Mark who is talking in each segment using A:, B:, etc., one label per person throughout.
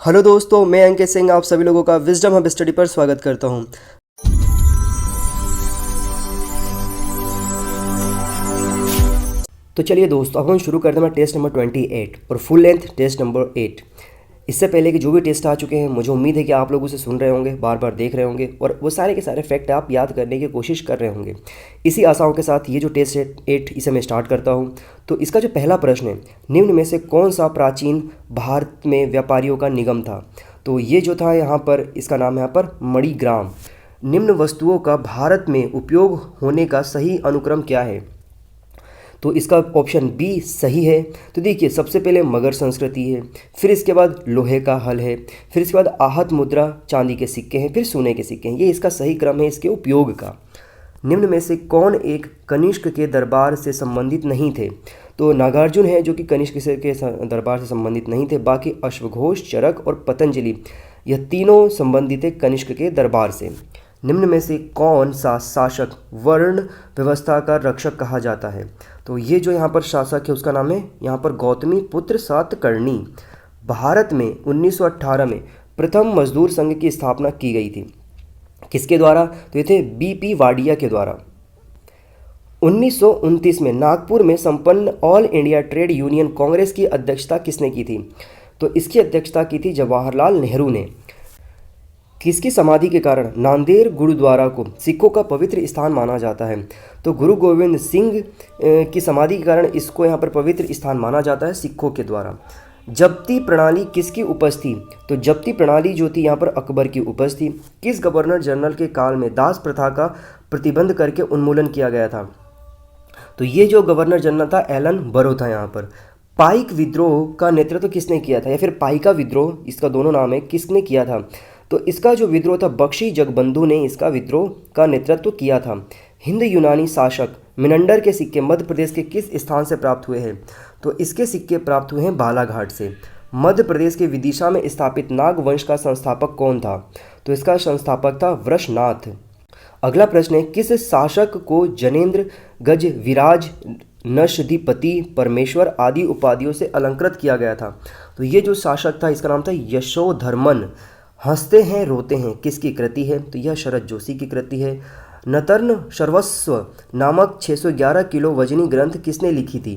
A: Hello दोस्तों, मैं अंकित सिंह आप सभी लोगों का विजडम हब स्टडी पर स्वागत करता हूं। तो चलिए दोस्तों, अब हम शुरू करते हैं टेस्ट नंबर 28 और फुल लेंथ टेस्ट नंबर 8। इससे पहले कि जो भी टेस्ट आ चुके हैं, मुझे उम्मीद है कि आप लोग उसे सुन रहे होंगे, बार बार देख रहे होंगे और वो सारे के सारे फैक्ट आप याद करने की कोशिश कर रहे होंगे। इसी आशाओं के साथ ये जो टेस्ट है 8, इसे मैं स्टार्ट करता हूँ। तो इसका जो पहला प्रश्न है, निम्न में से कौन सा प्राचीन भारत में व्यापारियों का निगम था? तो ये जो था यहाँ पर, इसका नाम है यहाँ पर मणिग्राम। निम्न वस्तुओं का भारत में उपयोग होने का सही अनुक्रम क्या है? तो इसका ऑप्शन बी सही है। तो देखिए, सबसे पहले मगर संस्कृति है, फिर इसके बाद लोहे का हल है, फिर इसके बाद आहत मुद्रा चांदी के सिक्के हैं, फिर सोने के सिक्के हैं। ये इसका सही क्रम है इसके उपयोग का। निम्न में से कौन एक कनिष्क के दरबार से संबंधित नहीं थे? तो नागार्जुन है जो कि कनिष्क के दरबार से संबंधित नहीं थे। बाकी अश्वघोष, चरक और पतंजलि, यह तीनों संबंधित थे कनिष्क के दरबार से। निम्न में से कौन सा शासक वर्ण व्यवस्था का रक्षक कहा जाता है? तो ये जो यहाँ पर शासक है उसका नाम है यहाँ पर गौतमी पुत्र सातकर्णी। भारत में 1918 में प्रथम मजदूर संघ की स्थापना की गई थी। किसके द्वारा? तो ये थे बीपी वाडिया के द्वारा। 1929 में नागपुर में संपन्न all India trade union Congress की अध्यक्षता किसने की थी? तो इसकी अध्यक्षता की थी जवाहरलाल नेहरू ने। किसकी समाधि के कारण नांदेड़ गुरुद्वारा को सिखों का पवित्र स्थान माना जाता है? तो गुरु गोविंद सिंह की समाधि के कारण इसको यहाँ पर पवित्र स्थान माना जाता है सिखों के द्वारा। जब्ती प्रणाली किसकी उपज थी? तो जब्ती प्रणाली जो थी यहाँ पर अकबर की उपज थी। किस गवर्नर जनरल के काल में दास प्रथा का प्रतिबंध करके उन्मूलन किया गया था? तो ये जो गवर्नर जनरल था एलन बरो था। यहाँ पर पाइक विद्रोह का नेतृत्व किसने किया था, या फिर पाइका विद्रोह, इसका दोनों नाम है, किसने किया था? तो इसका जो विद्रोह था बख्शी जगबंधु ने इसका विद्रोह का नेतृत्व किया था। हिंद यूनानी शासक मिनंडर के सिक्के मध्य प्रदेश के किस स्थान से प्राप्त हुए हैं? तो इसके सिक्के प्राप्त हुए हैं बालाघाट से। मध्य प्रदेश के विदिशा में स्थापित नाग वंश का संस्थापक कौन था? तो इसका संस्थापक था वृषनाथ। अगला प्रश्न है, किस शासक को जनेन्द्र, गज, विराज, नशधिपति, परमेश्वर आदि उपाधियों से अलंकृत किया गया था? तो ये जो शासक था इसका नाम था यशोधर्मन। हंसते हैं रोते हैं किसकी कृति है? तो यह शरद जोशी की कृति है। नतर्न सर्वस्व नामक 611 किलो वजनी ग्रंथ किसने लिखी थी?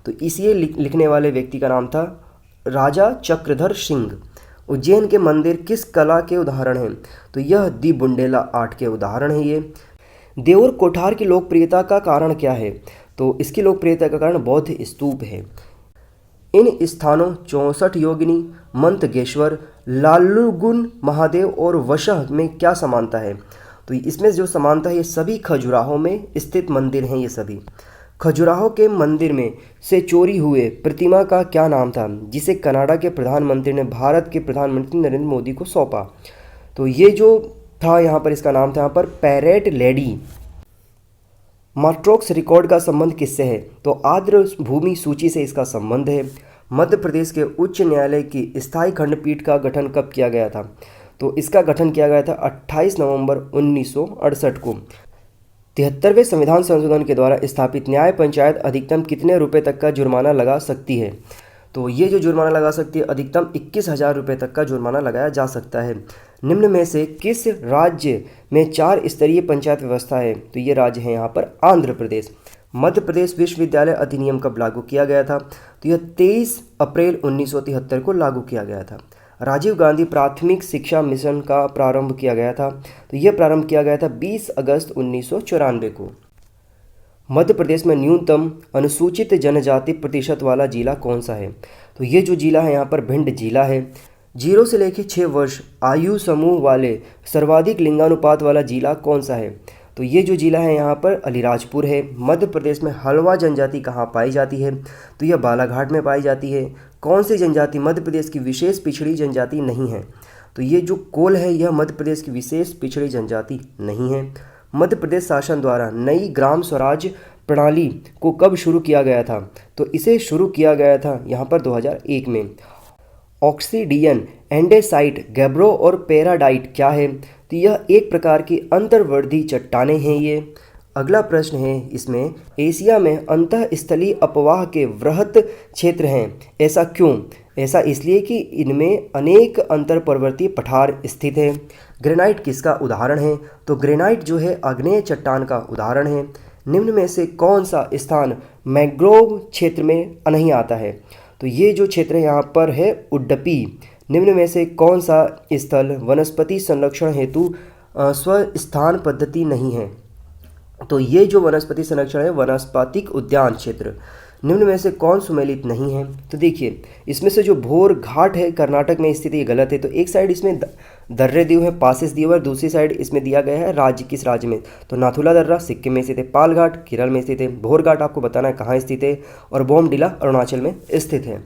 A: तो इसे लिखने वाले व्यक्ति का नाम था राजा चक्रधर सिंह। उज्जैन के मंदिर किस कला के उदाहरण हैं? तो यह दी बुंडेला आर्ट के उदाहरण है ये। देऊर कोठार की लोकप्रियता का कारण क्या है? तो इसकी लोकप्रियता का कारण बौद्ध स्तूप है। इन स्थानों 64 योगिनी, मंतगेश्वर, लालुगुन महादेव और वशह में क्या समानता है? तो इसमें जो समानता है, ये सभी खजुराहो में स्थित मंदिर हैं। ये सभी खजुराहो के मंदिर में से चोरी हुए प्रतिमा का क्या नाम था, जिसे कनाडा के प्रधानमंत्री ने भारत के प्रधानमंत्री नरेंद्र मोदी को सौंपा? तो ये जो था यहाँ पर, इसका नाम था यहाँ पर पैरेट लेडी। माट्रोक्स रिकॉर्ड का संबंध किससे है? तो आर्द्र भूमि सूची से इसका संबंध है। मध्य प्रदेश के उच्च न्यायालय की स्थायी खंडपीठ का गठन कब किया गया था? तो इसका गठन किया गया था 28 नवंबर 1968 को। 73वें संविधान संशोधन के द्वारा स्थापित न्याय पंचायत अधिकतम कितने रुपए तक का जुर्माना लगा सकती है? तो ये जो जुर्माना लगा सकती है, अधिकतम 21,000 रुपये तक का जुर्माना लगाया जा सकता है। निम्न में से किस राज्य में 4 स्तरीय पंचायत व्यवस्था है? तो ये राज्य है यहाँ पर आंध्र प्रदेश। मध्य प्रदेश विश्वविद्यालय अधिनियम कब लागू किया गया था? तो यह 23 अप्रैल 1973 को लागू किया गया था। राजीव गांधी प्राथमिक शिक्षा मिशन का प्रारंभ किया गया था। तो यह प्रारंभ किया गया था 20 अगस्त 1994 को। मध्य प्रदेश में न्यूनतम अनुसूचित जनजाति प्रतिशत वाला जिला कौन सा है? तो ये जो जिला है यहाँ पर भिंड जिला है। 0 से लेकर 6 वर्ष आयु समूह वाले सर्वाधिक लिंगानुपात वाला जिला कौन सा है? तो ये जो जिला है यहाँ पर अलीराजपुर है। मध्य प्रदेश में हलवा जनजाति कहाँ पाई जाती है? तो यह बालाघाट में पाई जाती है। कौन सी जनजाति मध्य प्रदेश की विशेष पिछड़ी जनजाति नहीं है? तो ये जो कोल है यह मध्य प्रदेश की विशेष पिछड़ी जनजाति नहीं है। मध्य प्रदेश शासन द्वारा नई ग्राम स्वराज प्रणाली को कब शुरू किया गया था? तो इसे शुरू किया गया था यहाँ पर 2001 में। ऑक्सीडियन, एंडेसाइट, गैब्रो और पैराडाइट क्या है? तो यह एक प्रकार की अंतर्वर्धी चट्टानें हैं ये। अगला प्रश्न है इसमें, एशिया में अंतःस्थलीय अपवाह के वृहत क्षेत्र हैं, ऐसा क्यों? ऐसा इसलिए कि इनमें अनेक अंतरपर्वतीय पठार स्थित हैं। ग्रेनाइट किसका उदाहरण है? तो ग्रेनाइट जो है आग्नेय चट्टान का उदाहरण है। निम्न में से कौन सा स्थान मैंग्रोव क्षेत्र में नहीं आता है? तो ये जो क्षेत्र यहाँ पर है उडुपी। निम्न में से कौन सा स्थल वनस्पति संरक्षण हेतु स्वस्थान पद्धति नहीं है? तो ये जो वनस्पति संरक्षण है वनस्पतिक उद्यान क्षेत्र। निम्न में से कौन सुमेलित नहीं है? तो देखिए इसमें से जो भोर घाट है कर्नाटक में स्थित, ये गलत है। तो एक साइड इसमें दर्रे दिए हुए हैं, पासेस दिए हुए, दूसरी साइड इसमें दिया गया है राज्य, किस राज्य में? तो नाथुला दर्रा सिक्किम में स्थित है, पाल घाट केरल में स्थित है, भोर घाट आपको बताना है कहाँ स्थित है, और बोमडिला अरुणाचल में स्थित है।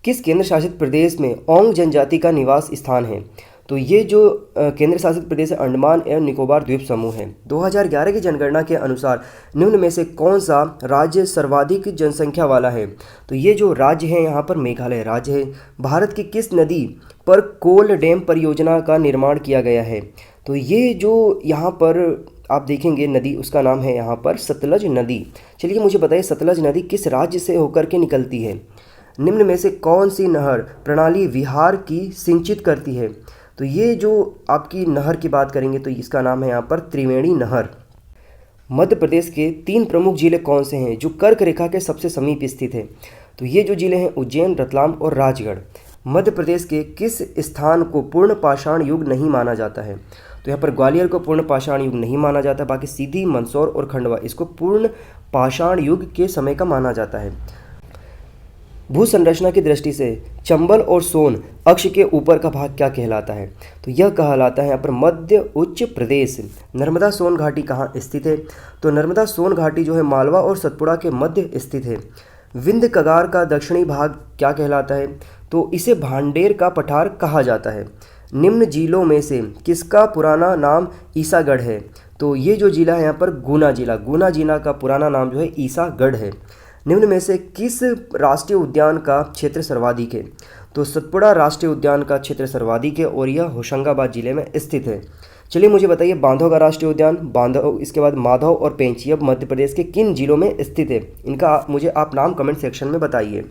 A: किस केंद्र शासित प्रदेश में ओंग जनजाति का निवास स्थान है? तो ये जो केंद्र शासित प्रदेश है अंडमान एवं निकोबार द्वीप समूह है। 2011 की जनगणना के अनुसार निम्न में से कौन सा राज्य सर्वाधिक जनसंख्या वाला है? तो ये जो राज्य है यहाँ पर मेघालय राज्य है। भारत की किस नदी पर कोल डैम परियोजना का निर्माण किया गया है? तो ये जो यहाँ पर आप देखेंगे नदी, उसका नाम है यहाँ पर सतलज नदी। चलिए मुझे बताइए सतलज नदी किस राज्य से होकर के निकलती है? निम्न में से कौन सी नहर प्रणाली विहार की सिंचित करती है? तो ये जो आपकी नहर की बात करेंगे तो इसका नाम है यहाँ पर त्रिवेणी नहर। मध्य प्रदेश के 3 प्रमुख जिले कौन से हैं जो कर्क रेखा के सबसे समीप स्थित है? तो ये जो जिले हैं उज्जैन, रतलाम और राजगढ़। मध्य प्रदेश के किस स्थान को पूर्ण पाषाण युग नहीं माना जाता है? तो यहाँ पर ग्वालियर को पूर्ण पाषाण युग नहीं माना जाता, बाकी सीधी, मंदसौर और खंडवा इसको पूर्ण पाषाण युग के समय का माना जाता है। भू संरचना की दृष्टि से चंबल और सोन अक्ष के ऊपर का भाग क्या कहलाता है? तो यह कहलाता है यहाँ पर मध्य उच्च प्रदेश। नर्मदा सोन घाटी कहाँ स्थित है? तो नर्मदा सोन घाटी जो है मालवा और सतपुड़ा के मध्य स्थित है। विंध्य कगार का दक्षिणी भाग क्या कहलाता है? तो इसे भांडेर का पठार कहा जाता है। निम्न जिलों में से किसका पुराना नाम ईसागढ़ है? तो ये जो जिला है यहाँ पर गुना जिला का पुराना नाम जो है ईसागढ़ है। निम्न में से किस राष्ट्रीय उद्यान का क्षेत्र सर्वाधिक है? तो सतपुड़ा राष्ट्रीय उद्यान का क्षेत्र सर्वाधिक है और यह होशंगाबाद जिले में स्थित है। चलिए मुझे बताइए बांधव का राष्ट्रीय उद्यान, बांधव, इसके बाद माधव और पेंच, यह मध्य प्रदेश के किन जिलों में स्थित है? इनका मुझे आप नाम कमेंट सेक्शन में बताइए।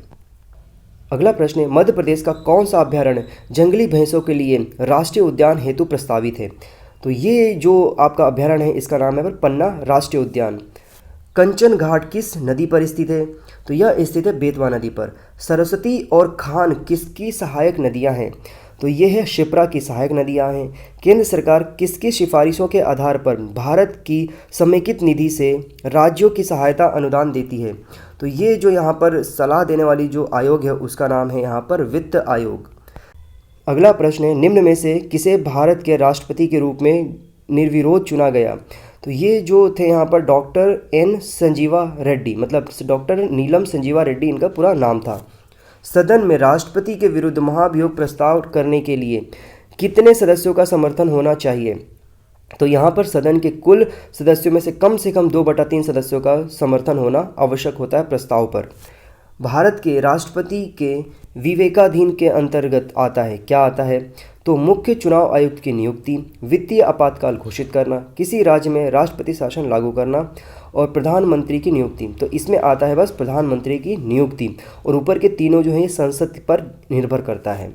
A: अगला प्रश्न है, मध्य प्रदेश का कौन सा अभ्यारण्य जंगली भैंसों के लिए राष्ट्रीय उद्यान हेतु प्रस्तावित है? तो ये जो आपका अभ्यारण्य है इसका नाम है पन्ना राष्ट्रीय उद्यान। कंचन घाट किस नदी पर स्थित है? तो यह स्थित है बेतवा नदी पर। सरस्वती और खान किसकी सहायक नदियां हैं? तो ये है शिप्रा की सहायक नदियां हैं। केंद्र सरकार किसकी सिफारिशों के आधार पर भारत की समेकित निधि से राज्यों की सहायता अनुदान देती है? तो ये जो यहाँ पर सलाह देने वाली जो आयोग है उसका नाम है यहाँ पर वित्त आयोग। अगला प्रश्न है, निम्न में से किसे भारत के राष्ट्रपति के रूप में निर्विरोध चुना गया? तो ये जो थे यहाँ पर डॉक्टर एन संजीवा रेड्डी, मतलब डॉक्टर नीलम संजीवा रेड्डी इनका पूरा नाम था। सदन में राष्ट्रपति के विरुद्ध महाभियोग प्रस्ताव करने के लिए कितने सदस्यों का समर्थन होना चाहिए? तो यहाँ पर सदन के कुल सदस्यों में से कम 2/3 सदस्यों का समर्थन होना आवश्यक होता है प्रस्ताव पर। भारत के राष्ट्रपति के विवेकाधीन के अंतर्गत आता है, क्या आता है? तो मुख्य चुनाव आयुक्त की नियुक्ति, वित्तीय आपातकाल घोषित करना, किसी राज्य में राष्ट्रपति शासन लागू करना और प्रधानमंत्री की नियुक्ति। तो इसमें आता है बस प्रधानमंत्री की नियुक्ति, और ऊपर के तीनों जो है ये संसद पर निर्भर करता है।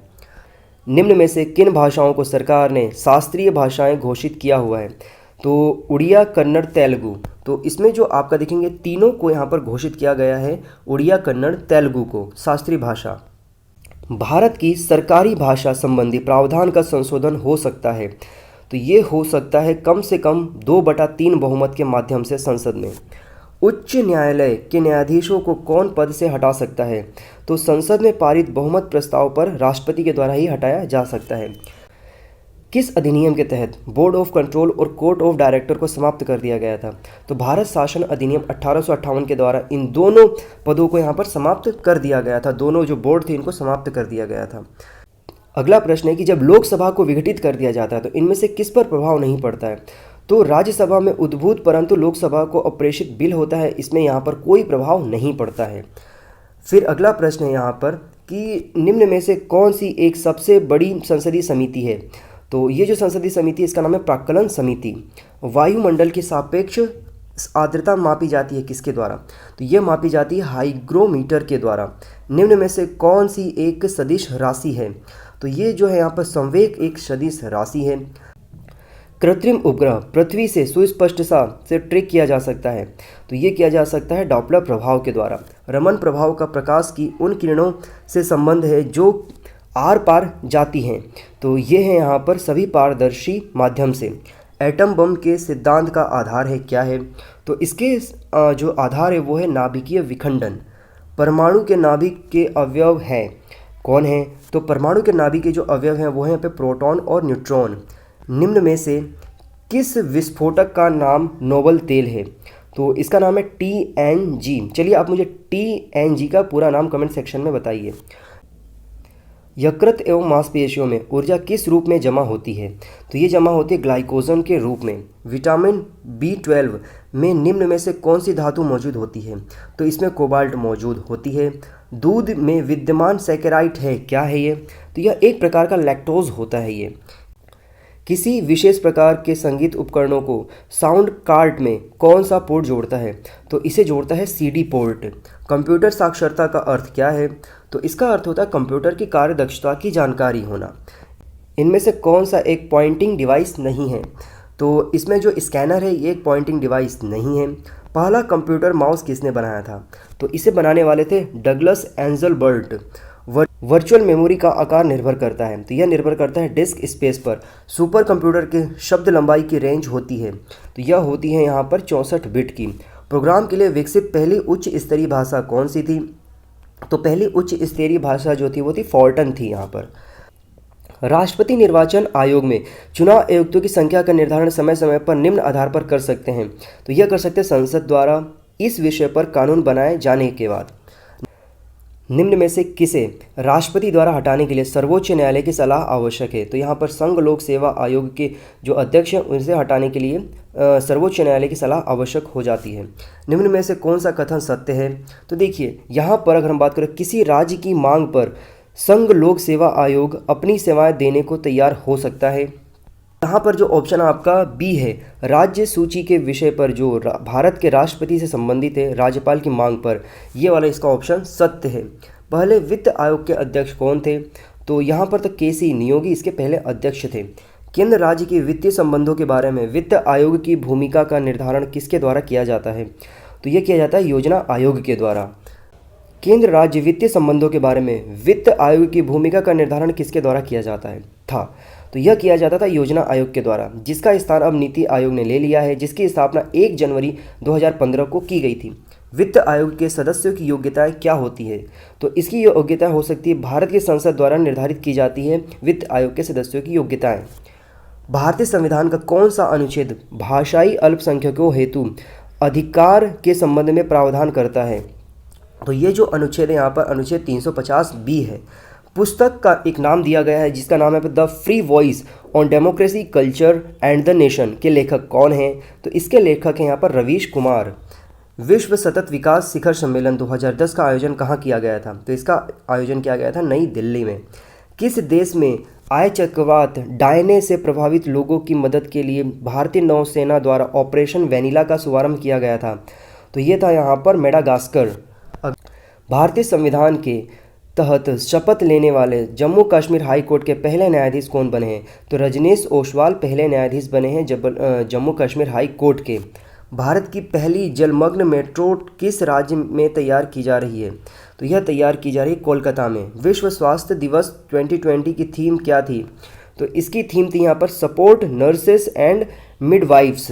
A: निम्न में से किन भाषाओं को सरकार ने शास्त्रीय भाषाएं घोषित किया हुआ है? तो उड़िया, कन्नड़, तेलुगु। तो इसमें जो आपका देखेंगे तीनों को यहाँ पर घोषित किया गया है, उड़िया, कन्नड़, तेलुगु को शास्त्रीय भाषा। भारत की सरकारी भाषा संबंधी प्रावधान का संशोधन हो सकता है? तो ये हो सकता है कम से कम 2/3 बहुमत के माध्यम से संसद में। उच्च न्यायालय के न्यायाधीशों को कौन पद से हटा सकता है? तो संसद में पारित बहुमत प्रस्ताव पर राष्ट्रपति के द्वारा ही हटाया जा सकता है। किस अधिनियम के तहत बोर्ड ऑफ कंट्रोल और कोर्ट ऑफ डायरेक्टर को समाप्त कर दिया गया था? तो भारत शासन अधिनियम 1858 के द्वारा इन दोनों पदों को यहाँ पर समाप्त कर दिया गया था। दोनों जो बोर्ड थे इनको समाप्त कर दिया गया था। अगला प्रश्न है कि जब लोकसभा को विघटित कर दिया जाता है तो इनमें से किस पर प्रभाव नहीं पड़ता है? तो राज्यसभा में उद्भूत परंतु लोकसभा को अप्रेषित बिल होता है, इसमें यहाँ पर कोई प्रभाव नहीं पड़ता है। फिर अगला प्रश्न है यहाँ पर कि निम्न में से कौन सी एक सबसे बड़ी संसदीय समिति है? तो ये जो संसदीय समिति है इसका नाम है प्राक्कलन समिति। वायुमंडल की सापेक्ष आर्द्रता मापी जाती है किसके द्वारा? तो यह मापी जाती है हाइग्रोमीटर के द्वारा। निम्न में से कौन सी एक सदिश राशि है? तो ये जो है यहाँ पर संवेग एक सदिश राशि है। कृत्रिम उपग्रह पृथ्वी से सुस्पष्टता से ट्रैक किया जा सकता है, तो ये किया जा सकता है डॉपलर प्रभाव के द्वारा। रमन प्रभाव का प्रकाश की उन किरणों से संबंध है जो आर पार जाती हैं, तो ये है यहाँ पर सभी पारदर्शी माध्यम से। एटम बम के सिद्धांत का आधार है क्या है? तो इसके जो आधार है वो है नाभिकीय विखंडन। परमाणु के नाभिक के अवयव हैं कौन है? तो परमाणु के नाभिक के जो अवयव हैं वो हैं यहाँ पे प्रोटॉन और न्यूट्रॉन। निम्न में से किस विस्फोटक का नाम नोबल तेल है? तो इसका नाम है TNG। चलिए आप मुझे TNG का पूरा नाम कमेंट सेक्शन में बताइए। यकृत एवं मांसपेशियों में ऊर्जा किस रूप में जमा होती है? तो ये जमा होती है ग्लाइकोजन के रूप में। विटामिन B12 में निम्न में से कौन सी धातु मौजूद होती है? तो इसमें कोबाल्ट मौजूद होती है। दूध में विद्यमान सैकेराइड है क्या है ये? तो यह एक प्रकार का लैक्टोज होता है ये। किसी विशेष प्रकार के संगीत उपकरणों को साउंड कार्ड में कौन सा पोर्ट जोड़ता है? तो इसे जोड़ता है CD पोर्ट। कंप्यूटर साक्षरता का अर्थ क्या है? तो इसका अर्थ होता है कंप्यूटर की कार्यदक्षता की जानकारी होना। इनमें से कौन सा एक पॉइंटिंग डिवाइस नहीं है? तो इसमें जो स्कैनर है ये एक पॉइंटिंग डिवाइस नहीं है। पहला कंप्यूटर माउस किसने बनाया था? तो इसे बनाने वाले थे डगलस एंजलबर्ट। वर्चुअल मेमोरी का आकार निर्भर करता है, तो यह निर्भर करता है डिस्क स्पेस पर। सुपर कंप्यूटर के शब्द लंबाई की रेंज होती है, तो यह होती है यहाँ पर 64 बिट की। प्रोग्राम के लिए विकसित पहली उच्च स्तरीय भाषा कौन सी थी? तो पहली उच्च स्तरीय भाषा जो थी वो थी फॉर्टन थी यहाँ पर। राष्ट्रपति निर्वाचन आयोग में चुनाव आयुक्तों की संख्या का निर्धारण समय समय पर निम्न आधार पर कर सकते हैं, तो यह कर सकते हैं संसद द्वारा इस विषय पर कानून बनाए जाने के बाद। निम्न में से किसे राष्ट्रपति द्वारा हटाने के लिए सर्वोच्च न्यायालय की सलाह आवश्यक है? तो यहाँ पर संघ लोक सेवा आयोग के जो अध्यक्ष हैं उनसे हटाने के लिए सर्वोच्च न्यायालय की सलाह आवश्यक हो जाती है। निम्न में से कौन सा कथन सत्य है? तो देखिए यहाँ पर अगर हम बात करें किसी राज्य की मांग पर संघ लोक सेवा आयोग अपनी सेवाएं देने को तैयार हो सकता है। यहाँ पर जो ऑप्शन आपका बी है, राज्य सूची के विषय पर जो भारत के राष्ट्रपति से संबंधित है राज्यपाल की मांग पर, ये वाला इसका ऑप्शन सत्य है। पहले वित्त आयोग के अध्यक्ष कौन थे? तो यहाँ पर तो KC नियोगी इसके पहले अध्यक्ष थे। केंद्र राज्य के वित्तीय संबंधों के बारे में वित्त आयोग की भूमिका का निर्धारण किसके द्वारा किया जाता है? तो यह किया जाता है योजना आयोग के द्वारा। केंद्र राज्य वित्तीय संबंधों के बारे में वित्त आयोग की भूमिका का निर्धारण किसके द्वारा किया जाता है था? तो यह किया जाता था योजना आयोग के द्वारा, जिसका स्थान अब नीति आयोग ने ले लिया है, जिसकी स्थापना 1 जनवरी 2015 को की गई थी। वित्त आयोग के सदस्यों की योग्यताएं क्या होती है? तो इसकी योग्यता हो सकती है भारत की संसद द्वारा निर्धारित की जाती है वित्त आयोग के सदस्यों की योग्यताएं। भारतीय संविधान का कौन सा अनुच्छेद भाषाई अल्पसंख्यकों हेतु अधिकार के संबंध में प्रावधान करता है? तो ये जो अनुच्छेद है यहाँ पर अनुच्छेद 350B है। पुस्तक का एक नाम दिया गया है जिसका नाम है the free voice on democracy culture and the nation के लेखक कौन हैं? तो इसके लेखक हैं यहाँ पर रवीश कुमार। विश्व सतत विकास शिखर सम्मेलन 2010 का आयोजन कहाँ किया गया था? तो इसका आयोजन किया गया था नई दिल्ली में। किस देश में आय चक्रवात डायने से प्रभावित लोगों की मदद के लिए भारतीय नौसेना द्वारा ऑपरेशन वेनिला का शुभारंभ किया गया था? तो ये था यहाँ पर मेडागास्कर। भारतीय संविधान के तहत शपथ लेने वाले जम्मू कश्मीर हाई कोर्ट के पहले न्यायाधीश कौन बने हैं? तो रजनीश ओसवाल पहले न्यायाधीश बने हैं जम्मू कश्मीर हाई कोर्ट के। भारत की पहली जलमग्न मेट्रो किस राज्य में तैयार की जा रही है? तो यह तैयार की जा रही है कोलकाता में। विश्व स्वास्थ्य दिवस 2020 की थीम क्या थी? तो इसकी थीम थी यहाँ पर सपोर्ट नर्सेस एंड मिडवाइफ्स।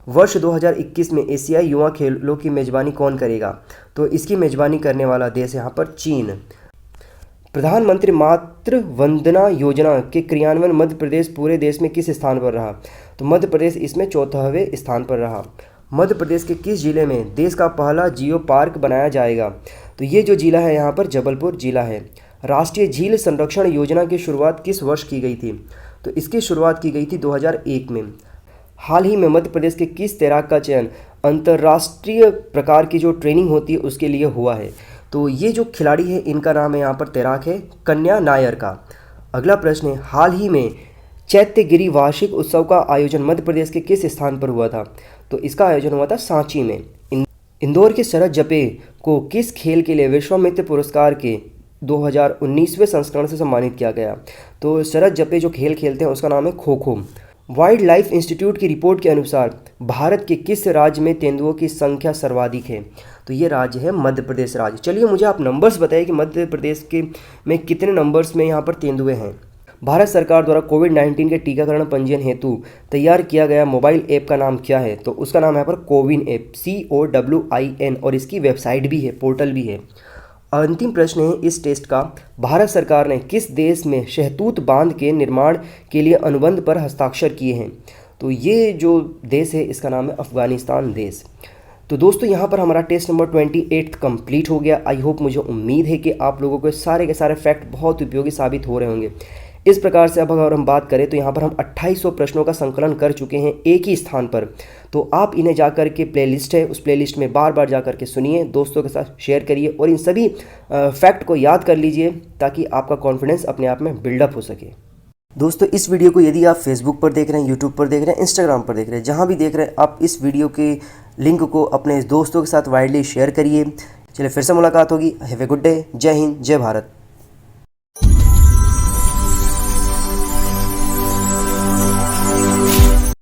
A: वर्ष 2021 में एशियाई युवा खेलों की मेजबानी कौन करेगा? तो इसकी मेजबानी करने वाला देश है यहाँ पर चीन। प्रधानमंत्री मातृ वंदना योजना के क्रियान्वयन मध्य प्रदेश पूरे देश में किस स्थान पर रहा? तो मध्य प्रदेश इसमें 4वें स्थान पर रहा। मध्य प्रदेश के किस जिले में देश का पहला जियो पार्क बनाया जाएगा? तो ये जो जिला है यहाँ पर जबलपुर जिला है। राष्ट्रीय झील संरक्षण योजना की शुरुआत किस वर्ष की गई थी? तो इसकी शुरुआत की गई थी 2001 में। हाल ही में मध्य प्रदेश के किस तैराक का चयन अंतर्राष्ट्रीय प्रकार की जो ट्रेनिंग होती है उसके लिए हुआ है? तो ये जो खिलाड़ी है इनका नाम है यहाँ पर तैराक है कन्या नायर का। अगला प्रश्न है, हाल ही में चैत्यगिरी वार्षिक उत्सव का आयोजन मध्य प्रदेश के किस स्थान पर हुआ था? तो इसका आयोजन हुआ था सांची में। इंदौर के शरद जपे को किस खेल के लिए विश्वामित्र पुरस्कार के 2019वें संस्करण से सम्मानित किया गया? तो शरद जपे जो खेल खेलते हैं उसका नाम है kho kho. Wild life institute की रिपोर्ट के अनुसार भारत के किस राज्य में तेंदुओं की संख्या सर्वाधिक है? तो ये राज्य है मध्य प्रदेश राज्य। चलिए मुझे आप नंबर्स बताइए कि मध्य प्रदेश के में कितने नंबर्स में यहाँ पर तेंदुए हैं। भारत सरकार द्वारा कोविड-19 के टीकाकरण पंजीयन हेतु तैयार किया गया मोबाइल ऐप का नाम क्या है? तो उसका नाम है यहाँ पर कोविन ऐप, COWIN, और इसकी वेबसाइट भी है, पोर्टल भी है। अंतिम प्रश्न है इस टेस्ट का, भारत सरकार ने किस देश में शहतूत बांध के निर्माण के लिए अनुबंध पर हस्ताक्षर किए हैं? तो ये जो देश है इसका नाम है अफगानिस्तान देश। तो दोस्तों यहाँ पर हमारा टेस्ट नंबर 28 कंप्लीट हो गया। आई होप, मुझे उम्मीद है कि आप लोगों को सारे के सारे फैक्ट बहुत उपयोगी साबित हो रहे होंगे। इस प्रकार से अब अगर हम बात करें तो यहाँ पर हम 2800 प्रश्नों का संकलन कर चुके हैं एक ही स्थान पर। तो आप इन्हें जाकर के प्लेलिस्ट है, उस प्लेलिस्ट में बार बार जाकर के सुनिए, दोस्तों के साथ शेयर करिए और इन सभी फैक्ट को याद कर लीजिए ताकि आपका कॉन्फिडेंस अपने आप में बिल्डअप हो सके। दोस्तों इस वीडियो को यदि आप फेसबुक पर देख रहे हैं, यूट्यूब पर देख रहे हैं, इंस्टाग्राम पर देख रहे हैं, जहाँ भी देख रहे हैं, आप इस वीडियो के लिंक को अपने दोस्तों के साथ वाइडली शेयर करिए। चलिए फिर से मुलाकात होगी। Have a good day. जय हिंद, जय भारत।